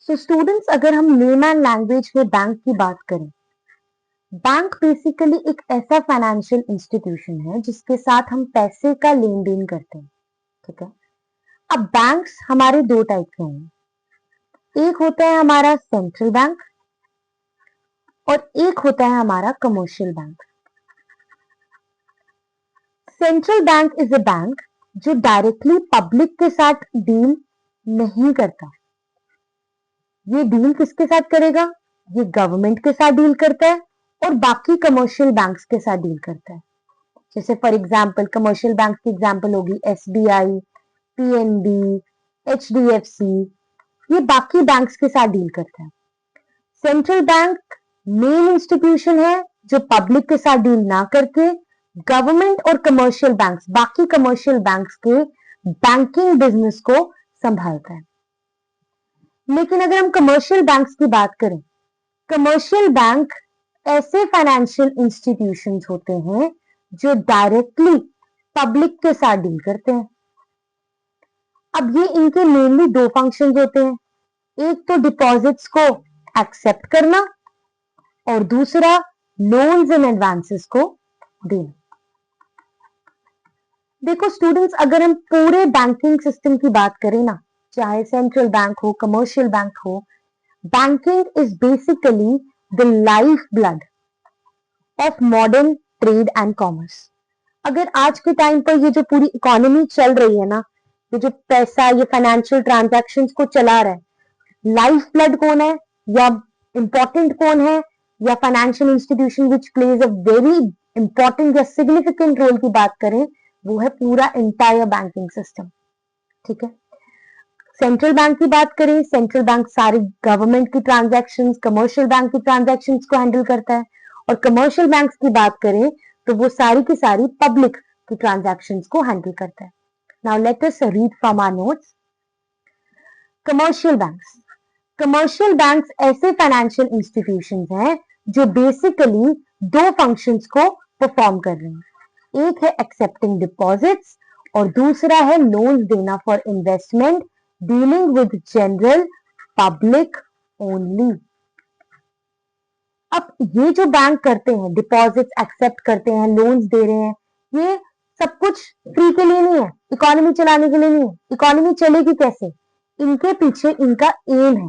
So students, अगर हम layman language में बैंक की बात करें, बैंक बेसिकली एक ऐसा फाइनेंशियल इंस्टीट्यूशन है जिसके साथ हम पैसे का लेन देन करते हैं। ठीक है। अब बैंक्स हमारे दो टाइप के हैं। एक होता है हमारा सेंट्रल बैंक और एक होता है हमारा commercial bank. Central bank is a bank जो डायरेक्टली पब्लिक के साथ डील नहीं करता। ये डील किसके साथ करेगा? ये गवर्नमेंट के साथ डील करता है और बाकी कमर्शियल बैंक्स के साथ डील करता है। जैसे फॉर एग्जांपल कमर्शियल बैंक की एग्जांपल होगी एसबीआई, पीएनबी, एचडीएफसी, ये बाकी बैंक्स के साथ डील करता है। सेंट्रल बैंक मेन इंस्टीट्यूशन है जो पब्लिक के साथ डील ना करके गवर्नमेंट और कमर्शियल बैंक्स, बाकी कमर्शियल बैंक्स के बैंकिंग बिजनेस को संभालता है। लेकिन अगर हम कमर्शियल बैंक्स की बात करें, कमर्शियल बैंक ऐसे फाइनेंशियल इंस्टीट्यूशंस होते हैं जो डायरेक्टली पब्लिक के साथ डील करते हैं। अब ये इनके मेनली दो फंक्शंस होते हैं, एक तो डिपॉजिट्स को एक्सेप्ट करना और दूसरा लोन्स एंड एडवांसेस को देना। देखो स्टूडेंट्स, अगर हम पूरे बैंकिंग सिस्टम की बात करें ना, चाहे सेंट्रल बैंक हो, कमर्शियल बैंक हो, banking is basically the life blood of modern trade and commerce. अगर आज के टाइम पर ये जो पूरी इकोनॉमी चल रही है ना, ये जो पैसा, ये फाइनेंशियल ट्रांजैक्शंस को चला रहा है, लाइफ ब्लड कौन है या इंपॉर्टेंट कौन है, या financial institution which plays a very important या सिग्निफिकेंट रोल की बात करें, वो है पूरा इंटायर बैंकिंग सिस्टम। ठीक है। सेंट्रल बैंक की बात करें, सेंट्रल बैंक सारी गवर्नमेंट की ट्रांजैक्शंस, कमर्शियल बैंक की ट्रांजैक्शंस को हैंडल करता है, और कमर्शियल बैंक्स की बात करें तो वो सारी की सारी पब्लिक की ट्रांजैक्शंस को हैंडल करता है। Now let us read from our notes. Commercial banks, commercial banks ऐसे फाइनेंशियल इंस्टीट्यूशंस हैं जो बेसिकली दो फंक्शंस को परफॉर्म कर रहे हैं। एक है एक्सेप्टिंग डिपॉजिट्स और दूसरा है लोन्स देना for investment, dealing with general public only. अब ये जो बैंक करते हैं, डिपॉजिट्स एक्सेप्ट करते हैं, लोन्स दे रहे हैं, ये सब कुछ फ्री के लिए नहीं है, इकोनॉमी चलाने के लिए नहीं है। इकोनॉमी चलेगी कैसे? इनके पीछे इनका एम है,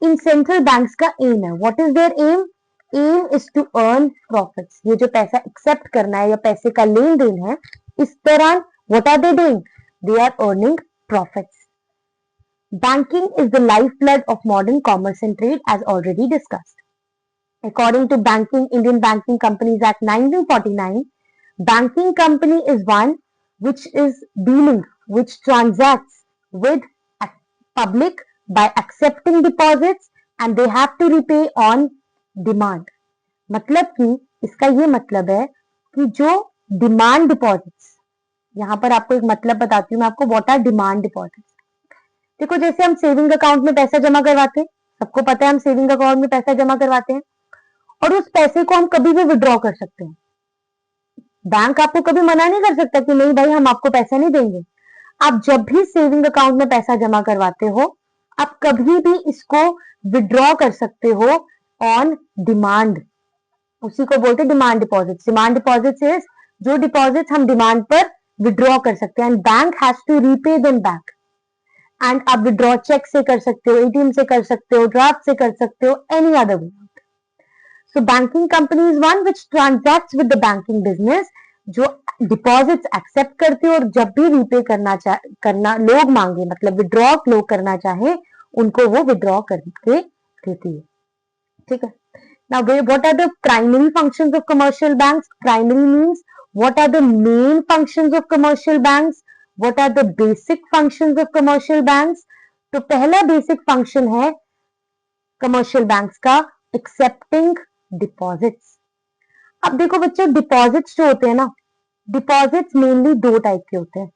इन सेंट्रल बैंक्स का एम है। What is their aim? Aim is to earn profits. ये जो पैसा एक्सेप्ट करना है या पैसे का लेन देन है, इस दौरान what are they doing? They are earning profits. Banking is the life blood of modern commerce and trade as already discussed. According to Indian Banking Companies Act 1949, banking company is one which transacts with public by accepting deposits and they have to repay on demand. मतलब कि इसका ये मतलब है कि जो demand deposits, यहां पर आपको एक मतलब बताती हूँ मैं आपको, व्हाट आर डिमांड डिपॉजिट्स। देखो जैसे हम सेविंग अकाउंट में पैसा जमा करवाते हैं, सबको पता है हम सेविंग अकाउंट में पैसा जमा करवाते हैं और उस पैसे को हम कभी भी विड्रॉ कर सकते हैं। बैंक आपको कभी मना नहीं कर सकता कि नहीं भाई हम आपको पैसा नहीं देंगे। आप जब भी सेविंग अकाउंट में पैसा जमा करवाते हो, आप कभी भी इसको विड्रॉ कर सकते हो ऑन डिमांड। उसी को बोलते हैं demand deposit. Demand deposit is जो डिपॉजिट हम डिमांड पर विड्रॉ कर सकते हैं, and bank has to repay them back. And आप विड्रॉ चेक से कर सकते हो, एटीएम से कर सकते हो, ड्राफ्ट से कर सकते हो, any other way. So banking company is one which transacts with the banking business, जो डिपॉजिट्स एक्सेप्ट करती है और जब भी रीपे करना लोग मांगे, मतलब विड्रॉ लोग करना चाहे, उनको वो विड्रॉ करके देती है। ठीक है। Now what are the primary functions of commercial banks? Primary means what are the main functions of commercial banks? What are the basic functions of commercial banks? तो पहला बेसिक फंक्शन है कमर्शियल बैंक्स का accepting deposits. अब देखो बच्चों, deposits जो होते हैं ना, डिपॉजिट्स मेनली दो टाइप के होते हैं।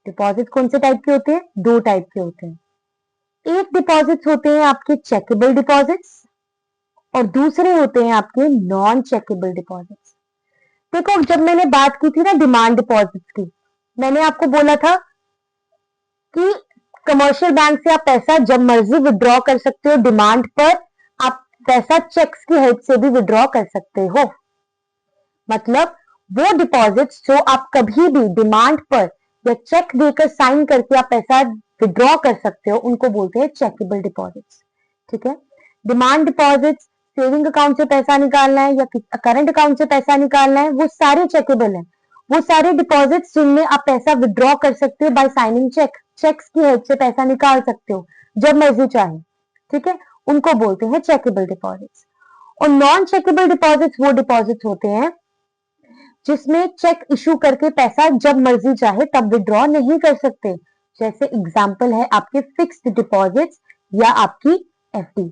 डिपॉजिट कौन से टाइप के होते हैं? दो टाइप के होते हैं। एक डिपॉजिट्स होते हैं आपके चेकेबल डिपॉजिट्स और दूसरे होते हैं आपके नॉन चेकेबल डिपॉजिट्स। देखो जब मैंने बात की थी ना डिमांड डिपॉजिट्स की, मैंने आपको बोला था कि कमर्शियल बैंक से आप पैसा जब मर्जी विड्रॉ कर सकते हो, डिमांड पर आप पैसा चेक्स की हेल्प से भी विड्रॉ कर सकते हो। मतलब वो डिपॉजिट्स जो आप कभी भी डिमांड पर या चेक देकर साइन करके आप पैसा विड्रॉ कर सकते हो, उनको बोलते हैं चेकेबल डिपॉजिट्स। ठीक है, डिमांड डिपॉजिट्स सेविंग अकाउंट से पैसा निकालना है या करंट अकाउंट से पैसा निकालना है, वो सारे चेकेबल हैं। वो सारे डिपॉजिट्स जिनमें आप पैसा विड्रॉ कर सकते हो बाय साइनिंग चेक, चेक्स की हेल्प से पैसा निकाल सकते हो जब मर्जी चाहे। ठीक है, उनको बोलते हैं चेकेबल डिपॉजिट्स। और नॉन चेकेबल डिपॉजिट्स वो डिपॉजिट्स होते हैं जिसमें चेक इशू करके पैसा जब मर्जी चाहे तब विड्रॉ नहीं कर सकते। जैसे एग्जांपल है आपके फिक्स्ड डिपॉजिट्स या आपकी एफडी।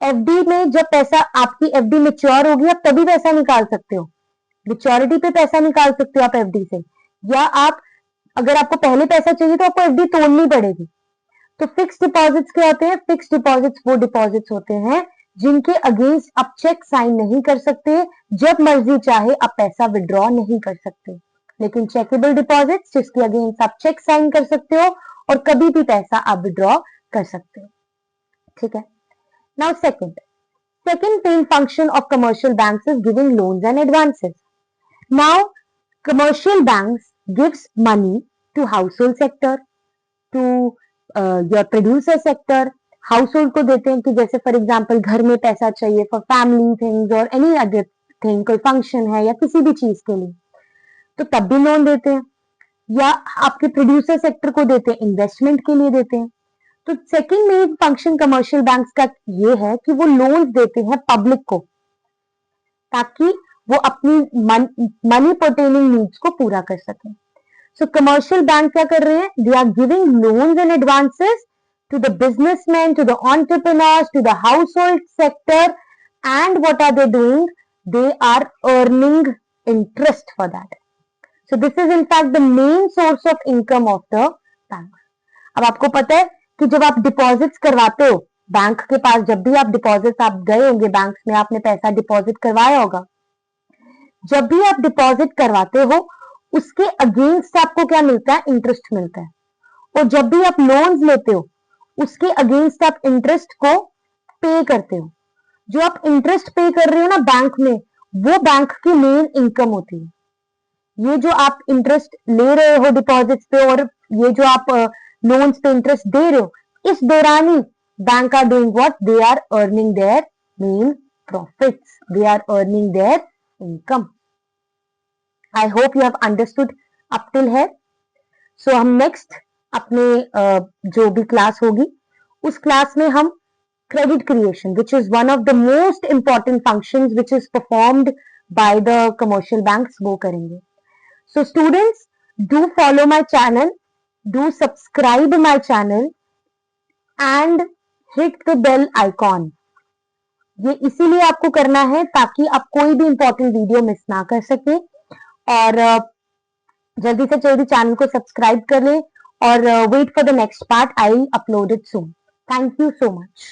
एफडी में जब पैसा आपकी एफडी मैच्योर होगी आप तभी पैसा निकाल सकते हो, मैच्योरिटी पे पैसा निकाल सकते हो आप एफडी से। या आप अगर आपको पहले पैसा चाहिए तो आपको एफडी तोड़नी पड़ेगी। तो फिक्स्ड डिपॉजिट्स क्या होते हैं? फिक्स्ड डिपॉजिट्स वो डिपॉजिट्स होते हैं जिनके अगेंस्ट आप चेक साइन नहीं कर सकते, जब मर्जी चाहे आप पैसा विड्रॉ नहीं कर सकते। लेकिन चेकेबल डिपॉजिट्स जिसके अगेंस्ट आप चेक साइन कर सकते हो और कभी भी पैसा आप विड्रॉ कर सकते हो। ठीक है, now second main function of commercial banks is giving loans and advances. Now commercial banks gives money to household sector, to your producer sector। House hold को देते हैं कि जैसे फॉर एग्जाम्पल घर में पैसा चाहिए फॉर फैमिली थिंग्स और एनी अदर थिंग, कोई फंक्शन है या किसी भी चीज के लिए, तो तब भी लोन देते हैं। या आपके प्रोड्यूसर सेक्टर को देते हैं, इन्वेस्टमेंट के लिए देते हैं। तो second main function commercial banks का ये है कि वो लोन्स देते हैं पब्लिक को ताकि वो अपनी मनी पर्टेनिंग नीड्स को पूरा कर सकें। सो कमर्शियल बैंक क्या कर रहे हैं? They are giving loans and advances to the businessmen, to the entrepreneurs, to the household sector, and what are they doing? They are earning interest for that. So this is in fact the main source of income of the bank. अब आपको पता है कि जब आप deposits करवाते हो bank के पास, जब भी आप डिपॉजिट आप गए होंगे बैंक में, आपने पैसा डिपॉजिट करवाया होगा, जब भी आप डिपॉजिट करवाते हो उसके अगेंस्ट आपको क्या मिलता है? इंटरेस्ट मिलता है। और जब भी आप लोन्स लेते हो उसके अगेंस्ट आप इंटरेस्ट को पे करते हो। जो आप इंटरेस्ट पे कर रहे हो ना बैंक में, वो बैंक की मेन इनकम होती है। ये जो आप इंटरेस्ट ले रहे हो डिपॉजिट्स पे और ये जो आप लोन्स पे इंटरेस्ट दे रहे हो, इस दौरान ही bank are doing what? They are earning their main profits, they are earning their income. I hope you have understood up till here. So हम नेक्स्ट अपने जो भी क्लास होगी उस क्लास में हम credit creation, which is one of the most important functions which is performed by the commercial banks, वो करेंगे। So students, do follow my channel, do subscribe my channel and hit the bell icon. ये इसीलिए आपको करना है ताकि आप कोई भी इंपॉर्टेंट वीडियो मिस ना कर सके, और जल्दी से जल्दी चैनल को सब्सक्राइब कर लें और wait for the next part. I'll upload it soon. Thank you so much.